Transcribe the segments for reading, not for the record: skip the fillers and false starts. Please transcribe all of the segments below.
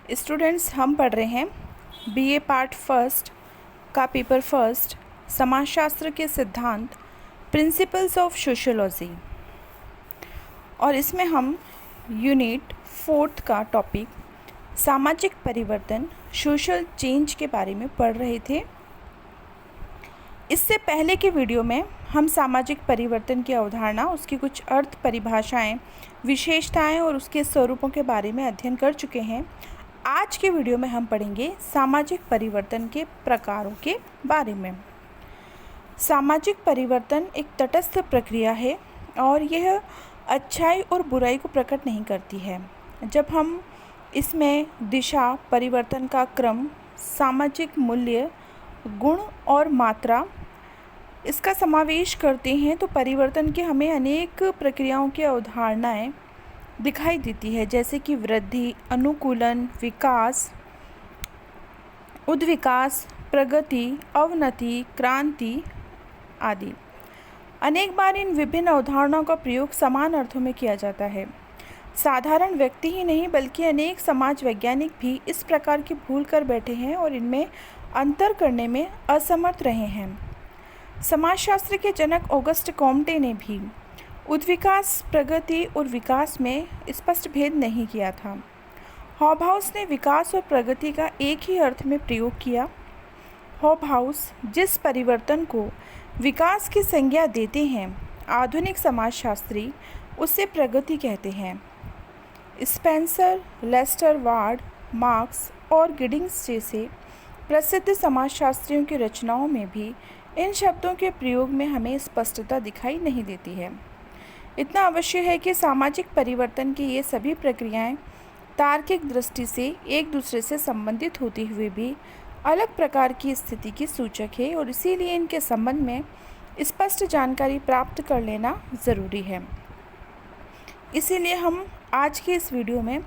Students, हम पढ़ रहे हैं बीए पार्ट फर्स्ट का पेपर फर्स्ट समाजशास्त्र के सिद्धांत प्रिंसिपल्स ऑफ सोशियोलॉजी, और इसमें हम यूनिट 4 का टॉपिक सामाजिक परिवर्तन सोशल चेंज के बारे में पढ़ रहे थे। इससे पहले के वीडियो में हम सामाजिक परिवर्तन की अवधारणा, उसकी कुछ अर्थ, परिभाषाएं, विशेषताएं और उसके स्वरूपों के बारे में अध्ययन कर चुके हैं। आज के वीडियो में हम पढ़ेंगे सामाजिक परिवर्तन के प्रकारों के बारे में। सामाजिक परिवर्तन एक तटस्थ प्रक्रिया है और यह अच्छाई और बुराई को प्रकट नहीं करती है। जब हम इसमें दिशा, परिवर्तन का क्रम, सामाजिक मूल्य, गुण और मात्रा इसका समावेश करते हैं तो परिवर्तन के हमें अनेक प्रक्रियाओं की अवधारणाएं दिखाई देती है, जैसे कि वृद्धि, अनुकूलन, विकास, उद्विकास, प्रगति, अवनति, क्रांति आदि। अनेक बार इन विभिन्न अवधारणाओं का प्रयोग समान अर्थों में किया जाता है। साधारण व्यक्ति ही नहीं बल्कि अनेक समाज वैज्ञानिक भी इस प्रकार की भूल कर बैठे हैं और इनमें अंतर करने में असमर्थ रहे हैं। समाजशास्त्र के जनक ऑगस्ट कॉम्टे ने भी उद्विकास, प्रगति और विकास में स्पष्ट भेद नहीं किया था। हॉबहाउस ने विकास और प्रगति का एक ही अर्थ में प्रयोग किया। हॉबहाउस जिस परिवर्तन को विकास की संज्ञा देते हैं, आधुनिक समाजशास्त्री उससे प्रगति कहते हैं। स्पेंसर, लेस्टर वार्ड, मार्क्स और गिडिंग्स जैसे प्रसिद्ध समाजशास्त्रियों की रचनाओं में भी इन शब्दों के प्रयोग में हमें स्पष्टता दिखाई नहीं देती है। इतना अवश्य है कि सामाजिक परिवर्तन की ये सभी प्रक्रियाएं तार्किक दृष्टि से एक दूसरे से संबंधित होते हुए भी अलग प्रकार की स्थिति की सूचक है और इसीलिए इनके संबंध में स्पष्ट जानकारी प्राप्त कर लेना ज़रूरी है। इसीलिए हम आज के इस वीडियो में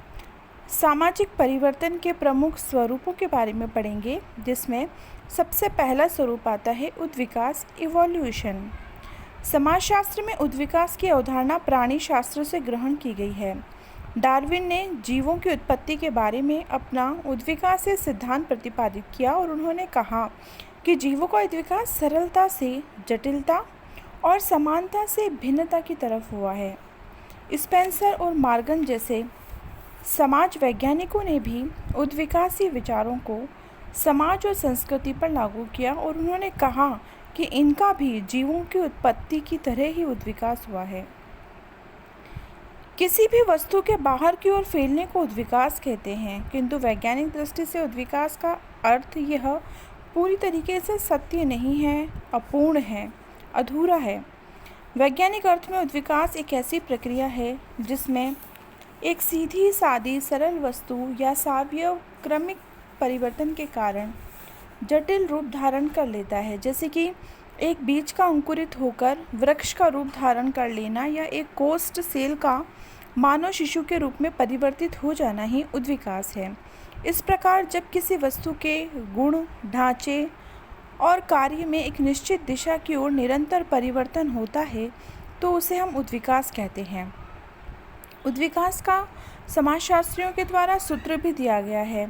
सामाजिक परिवर्तन के प्रमुख स्वरूपों के बारे में पढ़ेंगे, जिसमें सबसे पहला स्वरूप आता है उद्विकास, इवोल्यूशन। समाजशास्त्र में उद्विकास की अवधारणा प्राणी शास्त्र से ग्रहण की गई है। डार्विन ने जीवों की उत्पत्ति के बारे में अपना उद्विकास से सिद्धांत प्रतिपादित किया और उन्होंने कहा कि जीवों का उद्विकास सरलता से जटिलता और समानता से भिन्नता की तरफ हुआ है। स्पेंसर और मॉर्गन जैसे समाज वैज्ञानिकों ने भी उद्विकासी विचारों को समाज और संस्कृति पर लागू किया और उन्होंने कहा कि इनका भी जीवों की उत्पत्ति की तरह ही उद्विकास हुआ है। किसी भी वस्तु के बाहर की ओर फैलने को उद्विकास कहते हैं, किंतु वैज्ञानिक दृष्टि से उद्विकास का अर्थ यह पूरी तरीके से सत्य नहीं है, अपूर्ण है, अधूरा है। वैज्ञानिक अर्थ में उद्विकास एक ऐसी प्रक्रिया है जिसमें एक सीधी सादी सरल वस्तु या सावयव क्रमिक परिवर्तन के कारण जटिल रूप धारण कर लेता है, जैसे कि एक बीज का अंकुरित होकर वृक्ष का रूप धारण कर लेना या एक कोस्ट सेल का मानव शिशु के रूप में परिवर्तित हो जाना ही उद्विकास है। इस प्रकार जब किसी वस्तु के गुण, ढांचे और कार्य में एक निश्चित दिशा की ओर निरंतर परिवर्तन होता है तो उसे हम उद्विकास कहते हैं। उद्विकास का समाजशास्त्रियों के द्वारा सूत्र भी दिया गया है।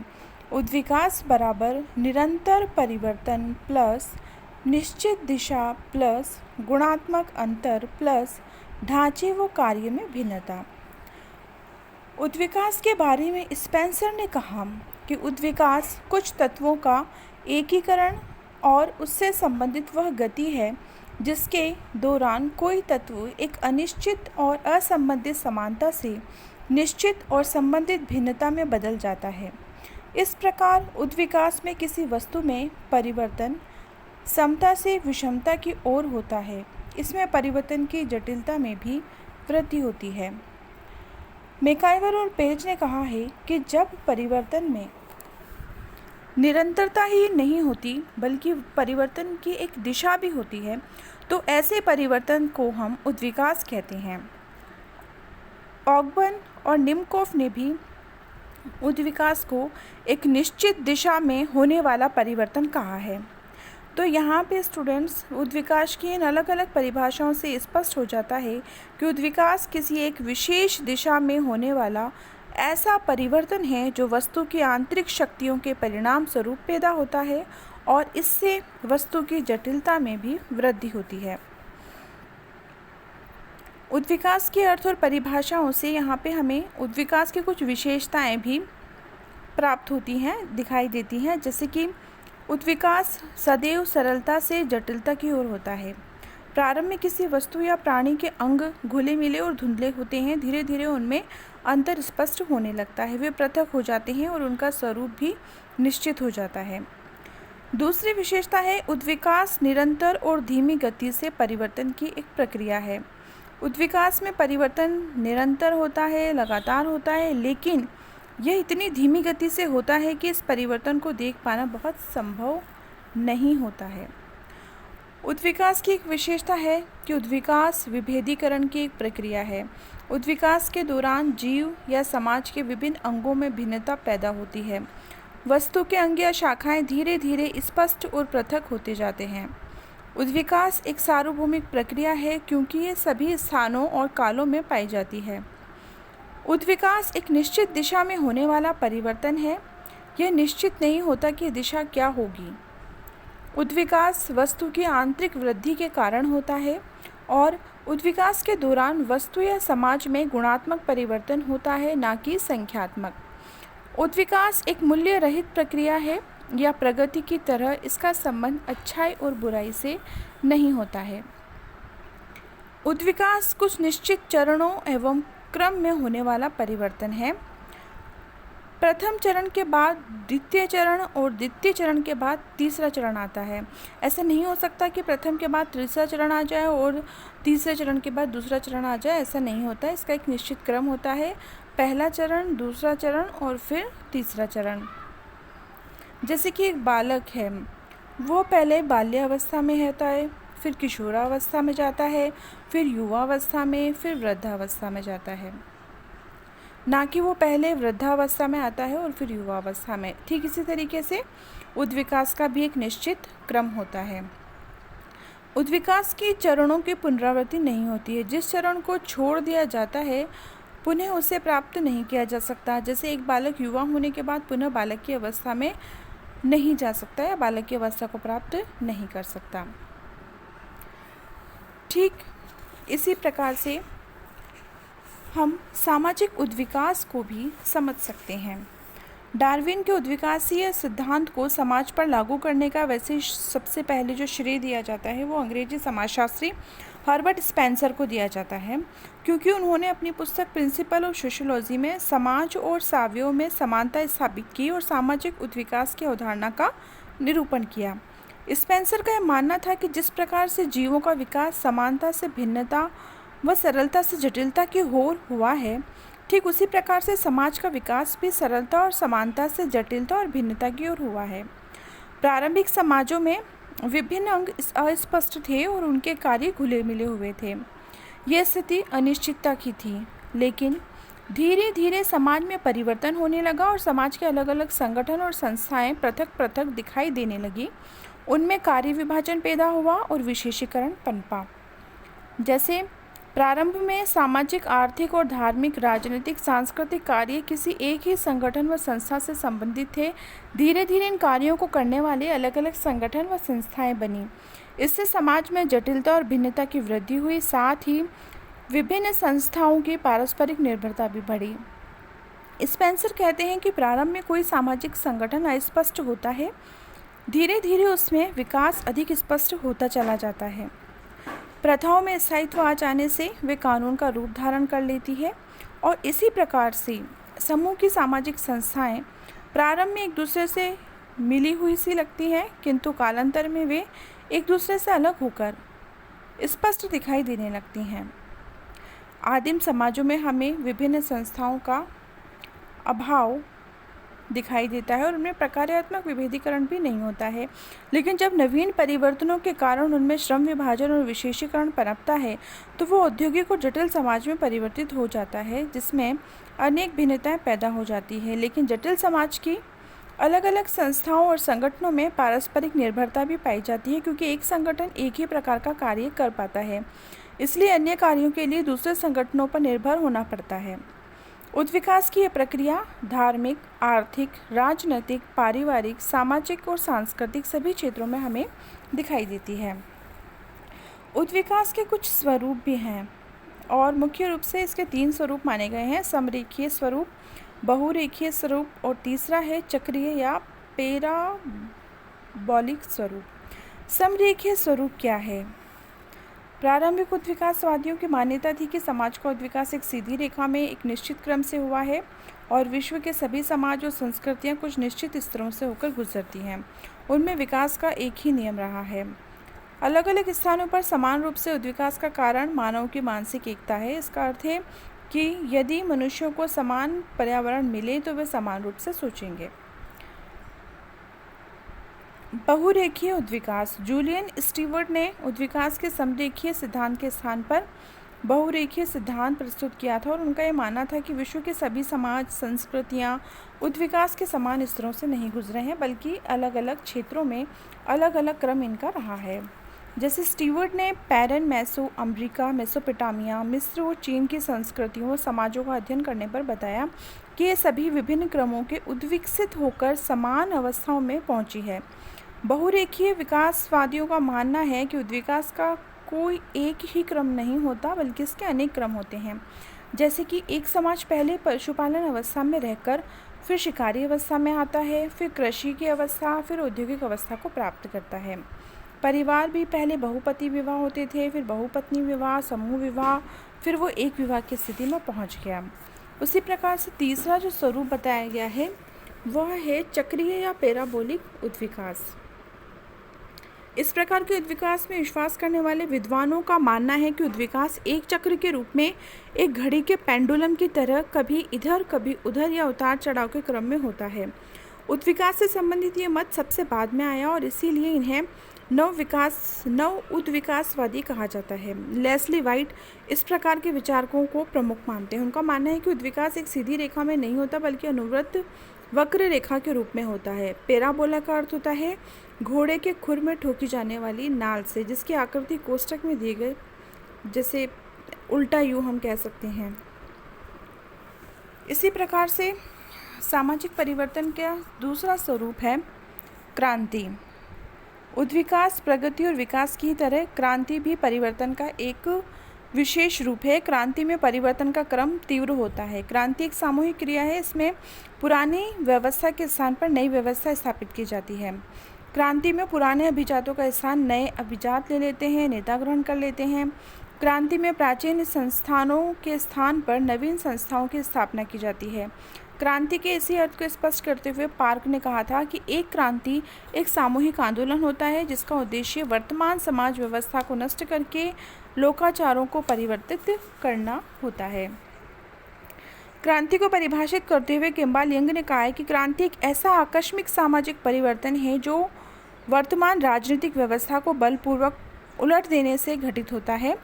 उद्विकास बराबर निरंतर परिवर्तन प्लस निश्चित दिशा प्लस गुणात्मक अंतर प्लस ढांचे व कार्य में भिन्नता। उद्विकास के बारे में स्पेंसर ने कहा कि उद्विकास कुछ तत्वों का एकीकरण और उससे संबंधित वह गति है जिसके दौरान कोई तत्व एक अनिश्चित और असंबंधित समानता से निश्चित और संबंधित भिन्नता में बदल जाता है। इस प्रकार उद्विकास में किसी वस्तु में परिवर्तन समता से विषमता की ओर होता है। इसमें परिवर्तन की जटिलता में भी वृद्धि होती है। मैकाइवर और पेज ने कहा है कि जब परिवर्तन में निरंतरता ही नहीं होती बल्कि परिवर्तन की एक दिशा भी होती है तो ऐसे परिवर्तन को हम उद्विकास कहते हैं। ऑगबर्न और निमकोफ ने भी उद्विकास को एक निश्चित दिशा में होने वाला परिवर्तन कहा है। तो यहाँ पे स्टूडेंट्स उद्विकास की इन अलग अलग परिभाषाओं से स्पष्ट हो जाता है कि उद्विकास किसी एक विशेष दिशा में होने वाला ऐसा परिवर्तन है जो वस्तु की आंतरिक शक्तियों के परिणाम स्वरूप पैदा होता है और इससे वस्तु की जटिलता में भी वृद्धि होती है। उद्विकास के अर्थ और परिभाषाओं से यहाँ पे हमें उद्विकास की कुछ विशेषताएं भी प्राप्त होती हैं, दिखाई देती हैं, जैसे कि उद्विकास सदैव सरलता से जटिलता की ओर होता है। प्रारंभ में किसी वस्तु या प्राणी के अंग घुले मिले और धुंधले होते हैं, धीरे धीरे उनमें अंतर स्पष्ट होने लगता है, वे पृथक हो जाते हैं और उनका स्वरूप भी निश्चित हो जाता है। दूसरी विशेषता है उद्विकास निरंतर और धीमी गति से परिवर्तन की एक प्रक्रिया है। उद्विकास में परिवर्तन निरंतर होता है, लगातार होता है, लेकिन यह इतनी धीमी गति से होता है कि इस परिवर्तन को देख पाना बहुत संभव नहीं होता है। उद्विकास की एक विशेषता है कि उद्विकास विभेदीकरण की एक प्रक्रिया है। उद्विकास के दौरान जीव या समाज के विभिन्न अंगों में भिन्नता पैदा होती है। वस्तु के अंग या शाखाएं धीरे धीरे स्पष्ट और पृथक होते जाते हैं। उद्विकास एक सार्वभौमिक प्रक्रिया है क्योंकि ये सभी स्थानों और कालों में पाई जाती है। उद्विकास एक निश्चित दिशा में होने वाला परिवर्तन है। यह निश्चित नहीं होता कि दिशा क्या होगी। उद्विकास वस्तु की आंतरिक वृद्धि के कारण होता है और उद्विकास के दौरान वस्तु या समाज में गुणात्मक परिवर्तन होता है, ना कि संख्यात्मक। उद्विकास एक मूल्य रहित प्रक्रिया है या प्रगति की तरह इसका संबंध अच्छाई और बुराई से नहीं होता है। उद्विकास कुछ निश्चित चरणों एवं क्रम में होने वाला परिवर्तन है। प्रथम चरण के बाद द्वितीय चरण और द्वितीय चरण के बाद तीसरा चरण आता है। ऐसा नहीं हो सकता कि प्रथम के बाद तीसरा चरण आ जाए और तीसरे चरण के बाद दूसरा चरण आ जाए, ऐसा नहीं होता है। इसका एक निश्चित क्रम होता है, पहला चरण, दूसरा चरण और फिर तीसरा चरण। जैसे कि एक बालक है, वो पहले बाल्यावस्था में रहता है, फिर किशोरावस्था में जाता है, फिर युवावस्था में, फिर वृद्धावस्था में जाता है, ना कि वो पहले वृद्धावस्था में आता है और फिर युवावस्था में। ठीक इसी तरीके से उद्विकास का भी एक निश्चित क्रम होता है। उद्विकास की चरणों की पुनरावृत्ति नहीं होती है। जिस चरण को छोड़ दिया जाता है पुनः उसे प्राप्त नहीं किया जा सकता। जैसे एक बालक युवा होने के बाद पुनः बालक की अवस्था में नहीं जा सकता या बालक की अवस्था को प्राप्त नहीं कर सकता। ठीक इसी प्रकार से हम सामाजिक उद्विकास को भी समझ सकते हैं। डार्विन के उद्विकासीय सिद्धांत को समाज पर लागू करने का वैसे सबसे पहले जो श्रेय दिया जाता है वो अंग्रेजी समाजशास्त्री हर्बर्ट स्पेंसर को दिया जाता है, क्योंकि उन्होंने अपनी पुस्तक प्रिंसिपल ऑफ सोशियोलॉजी में समाज और सावयव में समानता स्थापित की और सामाजिक उद्विकास की अवधारणा का निरूपण किया। स्पेंसर का यह मानना था कि जिस प्रकार से जीवों का विकास समानता से भिन्नता व सरलता से जटिलता की ओर हुआ है, ठीक उसी प्रकार से समाज का विकास भी सरलता और समानता से जटिलता और भिन्नता की ओर हुआ है। प्रारंभिक समाजों में विभिन्न अंग अस्पष्ट थे और उनके कार्य घुले मिले हुए थे। यह स्थिति अनिश्चितता की थी, लेकिन धीरे धीरे समाज में परिवर्तन होने लगा और समाज के अलग अलग संगठन और संस्थाएं पृथक पृथक दिखाई देने लगी। उनमें कार्य विभाजन पैदा हुआ और विशेषीकरण पनपा। जैसे प्रारंभ में सामाजिक, आर्थिक और धार्मिक, राजनीतिक, सांस्कृतिक कार्य किसी एक ही संगठन व संस्था से संबंधित थे, धीरे धीरे इन कार्यों को करने वाले अलग अलग संगठन व संस्थाएं बनी। इससे समाज में जटिलता और भिन्नता की वृद्धि हुई, साथ ही विभिन्न संस्थाओं की पारस्परिक निर्भरता भी बढ़ी। स्पेंसर कहते हैं कि प्रारंभ में कोई सामाजिक संगठन अस्पष्ट होता है, धीरे धीरे उसमें विकास अधिक स्पष्ट होता चला जाता है। प्रथाओं में स्थायित्व आ जाने से वे कानून का रूप धारण कर लेती है और इसी प्रकार से समूह की सामाजिक संस्थाएं प्रारंभ में एक दूसरे से मिली हुई सी लगती हैं, किंतु कालांतर में वे एक दूसरे से अलग होकर स्पष्ट दिखाई देने लगती हैं। आदिम समाजों में हमें विभिन्न संस्थाओं का अभाव दिखाई देता है और उनमें प्रकार्यात्मक विभेदीकरण भी नहीं होता है, लेकिन जब नवीन परिवर्तनों के कारण उनमें श्रम विभाजन और विशेषीकरण पनपता है तो वो औद्योगिक और जटिल समाज में परिवर्तित हो जाता है, जिसमें अनेक भिन्नताएं पैदा हो जाती है। लेकिन जटिल समाज की अलग अलग संस्थाओं और संगठनों में पारस्परिक निर्भरता भी पाई जाती है, क्योंकि एक संगठन एक ही प्रकार का कार्य कर पाता है, इसलिए अन्य कार्यों के लिए दूसरे संगठनों पर निर्भर होना पड़ता है। उत्विकास की यह प्रक्रिया धार्मिक, आर्थिक, राजनीतिक, पारिवारिक, सामाजिक और सांस्कृतिक सभी क्षेत्रों में हमें दिखाई देती है। उत्विकास के कुछ स्वरूप भी हैं और मुख्य रूप से इसके 3 स्वरूप माने गए हैं: समरेखीय स्वरूप, बहुरेखीय स्वरूप और तीसरा है चक्रीय या पैराबोलिक स्वरूप। समरेखीय स्वरूप क्या है? प्रारंभिक उत्विकासवादियों की मान्यता थी कि समाज का उत्विकास एक सीधी रेखा में एक निश्चित क्रम से हुआ है और विश्व के सभी समाज और संस्कृतियां कुछ निश्चित स्तरों से होकर गुजरती हैं। उनमें विकास का एक ही नियम रहा है। अलग अलग स्थानों पर समान रूप से उद्विकास का कारण मानव की मानसिक एकता है। इसका अर्थ है कि यदि मनुष्यों को समान पर्यावरण मिले तो वे समान रूप से सोचेंगे। बहुरेखीय उद्विकास। जूलियन स्टीवर्ट ने उद्विकास के समरेखीय सिद्धांत के स्थान पर बहुरेखीय सिद्धांत प्रस्तुत किया था और उनका यह मानना था कि विश्व के सभी समाज संस्कृतियां उद्विकास के समान स्तरों से नहीं गुजरे हैं, बल्कि अलग अलग क्षेत्रों में अलग अलग क्रम इनका रहा है। जैसे स्टीवर्ट ने पैरन, मेसो अमेरिका, मेसोपोटामिया, मिस्र और चीन की संस्कृतियों और समाजों का अध्ययन करने पर बताया कि ये सभी विभिन्न क्रमों के उद्विकसित होकर समान अवस्थाओं में पहुंची है। बहुरेखीय विकासवादियों का मानना है कि उद्विकास का कोई एक ही क्रम नहीं होता, बल्कि इसके अनेक क्रम होते हैं। जैसे कि एक समाज पहले पशुपालन अवस्था में रहकर फिर शिकारी अवस्था में आता है, फिर कृषि की अवस्था, फिर औद्योगिक अवस्था को प्राप्त करता है। परिवार भी पहले बहुपति विवाह होते थे, फिर बहुपत्नी विवाह, समूह विवाह, फिर वो एक विवाह की स्थिति में पहुंच गया। उसी प्रकार से तीसरा जो स्वरूप बताया गया है वह है चक्रीय या पैराबोलिक उद्विकास। इस प्रकार के उद्विकास में विश्वास करने वाले विद्वानों का मानना है कि उद्विकास एक चक्र के रूप में एक घड़ी के पेंडुलम की तरह कभी इधर कभी उधर या उतार चढ़ाव के क्रम में होता है। उद्विकास से संबंधित ये मत सबसे बाद में आया और इसीलिए इन्हें नव उद्विकासवादी कहा जाता है। लेस्ली वाइट इस प्रकार के विचारकों को प्रमुख मानते हैं। उनका मानना है कि उद्विकास एक सीधी रेखा में नहीं होता, बल्कि अनुवृत्त वक्र रेखा के रूप में होता है। पैराबोला का अर्थ होता है घोड़े के खुर में ठोकी जाने वाली नाल से, जिसकी आकृति कोष्ठक में दिए गए जैसे उल्टा यू हम कह सकते हैं। इसी प्रकार से सामाजिक परिवर्तन का दूसरा स्वरूप है क्रांति। उद्विकास, प्रगति और विकास की तरह क्रांति भी परिवर्तन का एक विशेष रूप है। क्रांति में परिवर्तन का क्रम तीव्र होता है। क्रांति एक सामूहिक क्रिया है। इसमें पुरानी व्यवस्था के स्थान पर नई व्यवस्था स्थापित की जाती है। क्रांति में पुराने अभिजातों का स्थान नए अभिजात ले लेते हैं, नेता ग्रहण कर लेते हैं। क्रांति में प्राचीन संस्थानों के स्थान पर नवीन संस्थाओं की स्थापना की जाती है। क्रांति के इसी अर्थ को स्पष्ट करते हुए पार्क ने कहा था कि एक क्रांति एक सामूहिक आंदोलन होता है जिसका उद्देश्य वर्तमान समाज व्यवस्था को नष्ट करके लोकाचारों को परिवर्तित करना होता है। क्रांति को परिभाषित करते हुए किम्बाल यंग ने कहा है कि क्रांति एक ऐसा आकस्मिक सामाजिक परिवर्तन है जो वर्तमान राजनीतिक व्यवस्था को बलपूर्वक उलट देने से घटित होता है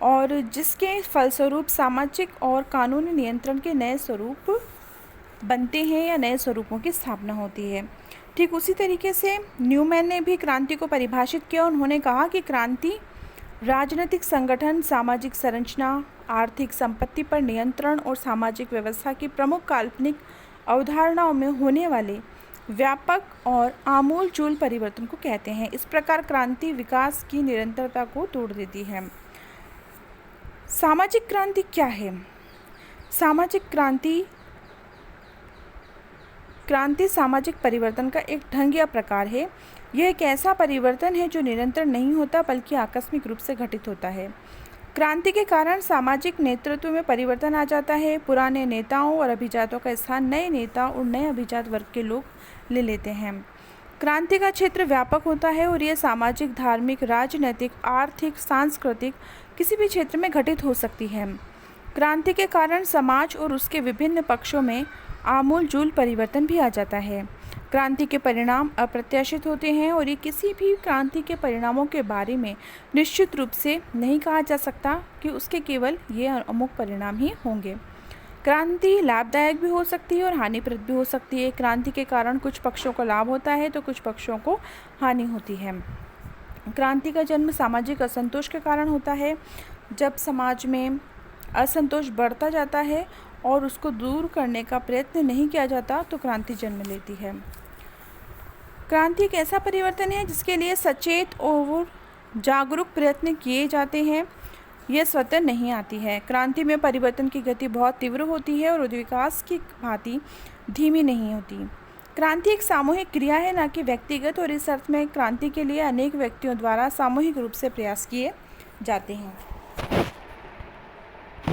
और जिसके फलस्वरूप सामाजिक और कानूनी नियंत्रण के नए स्वरूप बनते हैं या नए स्वरूपों की स्थापना होती है। ठीक उसी तरीके से न्यूमैन ने भी क्रांति को परिभाषित किया। उन्होंने कहा कि क्रांति राजनीतिक संगठन, सामाजिक संरचना, आर्थिक संपत्ति पर नियंत्रण और सामाजिक व्यवस्था की प्रमुख काल्पनिक अवधारणाओं में होने वाले व्यापक और आमूल-चूल परिवर्तन को कहते हैं। इस प्रकार क्रांति विकास की निरंतरता को तोड़ देती है। सामाजिक क्रांति क्या है? सामाजिक क्रांति सामाजिक परिवर्तन का एक ढंग या प्रकार है। यह एक ऐसा परिवर्तन है जो निरंतर नहीं होता बल्कि आकस्मिक रूप से घटित होता है। क्रांति के कारण सामाजिक नेतृत्व में परिवर्तन आ जाता है। पुराने नेताओं और अभिजातों का स्थान नए नेता और नए अभिजात वर्ग के लोग ले लेते हैं। क्रांति का क्षेत्र व्यापक होता है और यह सामाजिक, धार्मिक, राजनीतिक, आर्थिक, सांस्कृतिक किसी भी क्षेत्र में घटित हो सकती है। क्रांति के कारण समाज और उसके विभिन्न पक्षों में आमूल-चूल परिवर्तन भी आ जाता है। क्रांति के परिणाम अप्रत्याशित होते हैं और ये किसी भी क्रांति के परिणामों के बारे में निश्चित रूप से नहीं कहा जा सकता कि उसके केवल ये अमुक परिणाम ही होंगे। क्रांति लाभदायक भी हो सकती है और हानिप्रद भी हो सकती है। क्रांति के कारण कुछ पक्षों को लाभ होता है तो कुछ पक्षों को हानि होती है। क्रांति का जन्म सामाजिक असंतोष के कारण होता है। जब समाज में असंतोष बढ़ता जाता है और उसको दूर करने का प्रयत्न नहीं किया जाता तो क्रांति जन्म लेती है। क्रांति एक ऐसा परिवर्तन है जिसके लिए सचेत और जागरूक प्रयत्न किए जाते हैं। यह स्वतः नहीं आती है। क्रांति में परिवर्तन की गति बहुत तीव्र होती है और विकास की भांति धीमी नहीं होती। क्रांति एक सामूहिक क्रिया है, न कि व्यक्तिगत, और इस अर्थ में क्रांति के लिए अनेक व्यक्तियों द्वारा सामूहिक रूप से प्रयास किए जाते हैं।